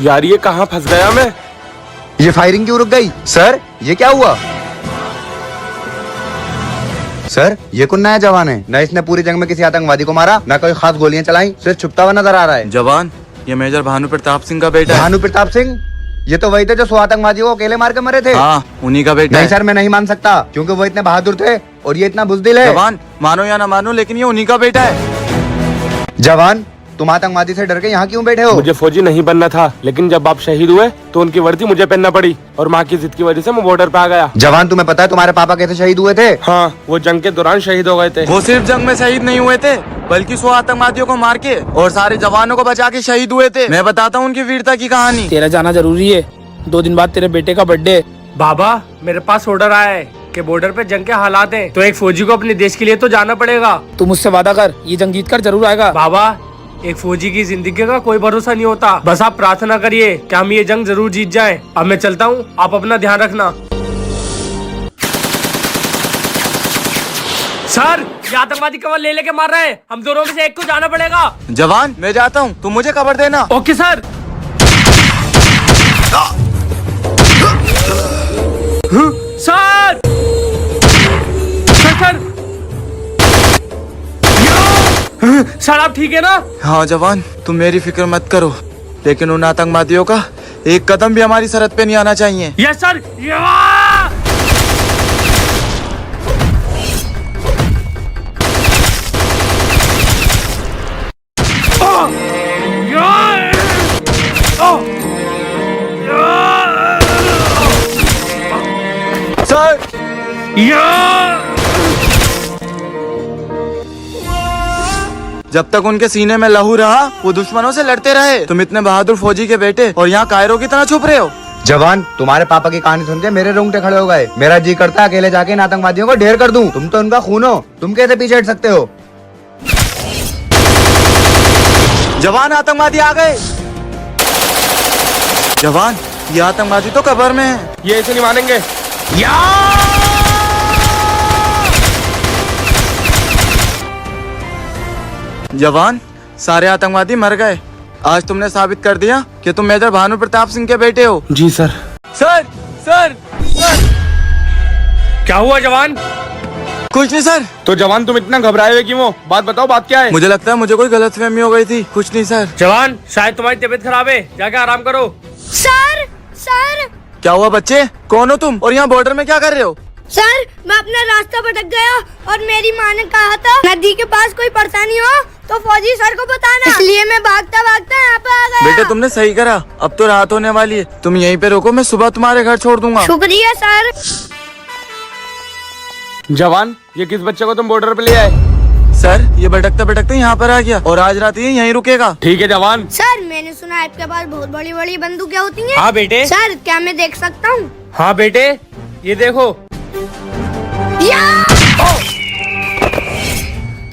यार ये कहाँ फंस गया मैं। ये फायरिंग क्यों रुक गई? सर ये क्या हुआ? सर ये कौन नया जवान है? न इसने पूरी जंग में किसी आतंकवादी को मारा, न कोई खास गोलियां चलाई, सिर्फ छुपता हुआ नजर आ रहा है। जवान, ये मेजर भानु प्रताप सिंह का बेटा है। भानु प्रताप सिंह? ये तो वही थे जो 100 आतंकवादियों को अकेले मार के मरे थे। हाँ, उन्हीं का बेटा नहीं है। सर मैं नहीं मान सकता, क्योंकि वो इतने बहादुर थे और ये इतना बुजदिल है। जवान, मानो या ना मानो, लेकिन ये उन्हीं का बेटा है। जवान, तुम आतंकवादी से डर के यहाँ क्यों बैठे हो? मुझे फौजी नहीं बनना था, लेकिन जब आप शहीद हुए तो उनकी वर्दी मुझे पहनना पड़ी और माँ की जिद की वजह से मैं बॉर्डर पे आ गया। जवान, तुम्हें पता है तुम्हारे पापा कैसे शहीद हुए थे? हाँ, वो जंग के दौरान शहीद हो गए थे। वो सिर्फ जंग में शहीद नहीं हुए थे, बल्कि 100 आतंकवादियों को मार के और सारे जवानों को बचा के शहीद हुए थे। मैं बताता हूँ उनकी वीरता की कहानी। तेरा जाना जरूरी है, 2 दिन बाद तेरे बेटे का बर्थडे। बाबा, मेरे पास ऑर्डर आया है कि बॉर्डर पे जंग के हालात हैं, तो एक फौजी को अपने देश के लिए तो जाना पड़ेगा। तू मुझसे वादा कर, ये जंग जीत कर जरूर आएगा। बाबा, एक फौजी की जिंदगी का कोई भरोसा नहीं होता, बस आप प्रार्थना करिए कि हम ये जंग जरूर जीत जाएं। अब मैं चलता हूँ, आप अपना ध्यान रखना। सर, ये आतंकवादी कवर ले लेके मार रहे हैं, हम दोनों में से एक को जाना पड़ेगा। जवान, मैं जाता हूँ, तुम मुझे खबर देना। Okay sir. Sir sir sir आप ठीक है ना? हाँ जवान, तुम मेरी फिक्र मत करो, लेकिन उन आतंकवादियों का एक कदम भी हमारी सरहद पे नहीं आना चाहिए। Yes sir. सर, जब तक उनके सीने में लहू रहा वो दुश्मनों से लड़ते रहे। तुम इतने बहादुर फौजी के बेटे और यहाँ कायरों की तरह छुप रहे हो। जवान, तुम्हारे पापा की कहानी सुन के मेरे रोंगटे खड़े हो गए। मेरा जी करता है अकेले जाके इन आतंकवादियों को ढेर कर दूं। तुम तो उनका खून हो, तुम कैसे पीछे हट सकते हो? जवान, आतंकवादी आ गए। जवान, ये आतंकवादी तो कब्र में है। ये इसे नहीं मानेंगे। जवान, सारे आतंकवादी मर गए। आज तुमने साबित कर दिया कि तुम मेजर भानु प्रताप सिंह के बेटे हो। जी सर। Sir sir sir. क्या हुआ जवान? कुछ नहीं सर। तो जवान तुम इतना घबराए हुए क्यों हो? बात बताओ, बात क्या है? मुझे लगता है मुझे कोई गलतफहमी हो गई थी। कुछ नहीं सर। जवान, शायद तुम्हारी तबीयत खराब है, जाके आराम करो। Sir sir. क्या हुआ बच्चे, कौन हो तुम और यहाँ बॉर्डर में क्या कर रहे हो? सर, मैं अपना रास्ता भटक गया और मेरी माँ ने कहा था नदी के पास कोई परेशानी हो तो फौजी सर को बताना, इसलिए मैं भागता भागता यहाँ पे आ गया। बेटे तुमने सही करा, अब तो रात होने वाली है। तुम यहीं पे रुको, मैं सुबह तुम्हारे घर छोड़ दूंगा। शुक्रिया सर। जवान, ये किस बच्चे को तुम बॉर्डर पे ले आए? सर, ये भटकते भटकते यहाँ पर आ गया और आज रात ये यहीं रुकेगा। ठीक है जवान। सर, मैंने सुना है आपके पास बहुत बड़ी बड़ी बंदूकें होती हैं। हाँ बेटे। सर, क्या मैं देख सकता हूँ? हाँ बेटे, ये देखो।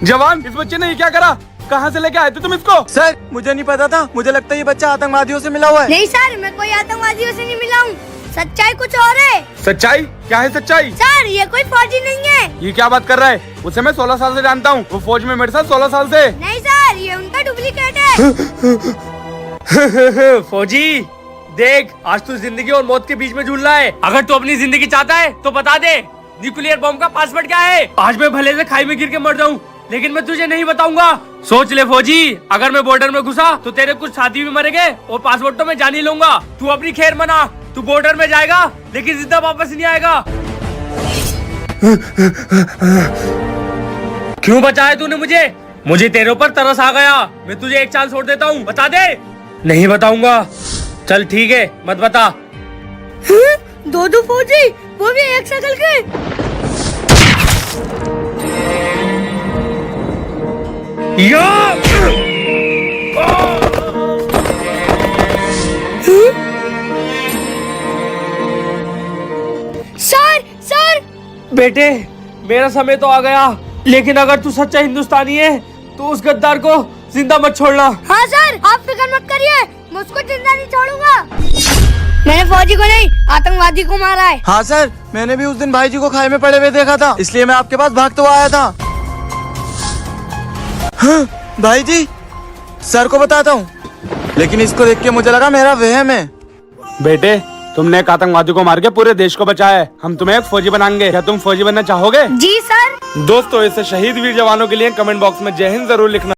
जवान, इस बच्चे ने ये क्या करा? कहाँ से लेके आए थे तुम इसको? सर, मुझे नहीं पता था, मुझे लगता है ये बच्चा आतंकवादियों से मिला हुआ है। नहीं सर, मैं कोई आतंकवादियों से नहीं मिला हूँ, सच्चाई कुछ और है। सच्चाई? क्या है सच्चाई? सर, ये कोई फौजी नहीं है। ये क्या बात कर रहा है? उसे मैं 16 साल से जानता हूँ, वो फौज में मेरे साथ 16 साल से। नहीं सर, ये उनका डुप्लीकेट है। फौजी देख, आज तू जिंदगी और मौत के बीच में झूल रहा है। अगर तू अपनी जिंदगी चाहता है तो बता दे, न्यूक्लियर बम का पासवर्ड क्या है? आज मैं भले से खाई में गिर के मर जाऊँ, लेकिन मैं तुझे नहीं बताऊंगा। सोच ले फौजी, अगर मैं बॉर्डर में घुसा तो तेरे कुछ साथी भी मरेंगे और पासवर्ड तो मैं जान ही लूंगा। तू अपनी खैर मना, तू बॉर्डर में जाएगा लेकिन जिंदा वापस नहीं आएगा। क्यों बचाया तूने मुझे? मुझे तेरे ऊपर तरस आ गया। मैं तुझे एक चाल छोड़ देता हूँ, बता दे। नहीं बताऊंगा। चल ठीक है, मत बता। दो फौजी, वो भी एक शक्ल के। Sir sir. बेटे, मेरा समय तो आ गया, लेकिन अगर तू सच्चा हिंदुस्तानी है तो उस गद्दार को जिंदा मत छोड़ना। हाँ सर, आप फिक्र मत करिए, मैं उसको जिंदा नहीं छोड़ूंगा। मैंने फौजी को नहीं, आतंकवादी को मारा है। हाँ सर, मैंने भी उस दिन भाई जी को खाई में पड़े हुए देखा था, इसलिए मैं आपके पास भागते हुए आया था। हाँ, भाई जी, सर को बताता हूँ। लेकिन इसको देख के मुझे लगा मेरा वहम है। बेटे, तुमने एक आतंकवादी को मार के पूरे देश को बचाया है। हम तुम्हें एक फौजी बनाएंगे। क्या तुम फौजी बनना चाहोगे? जी सर। दोस्तों, ऐसे शहीद वीर जवानों के लिए कमेंट बॉक्स में जय हिंद जरूर लिखना।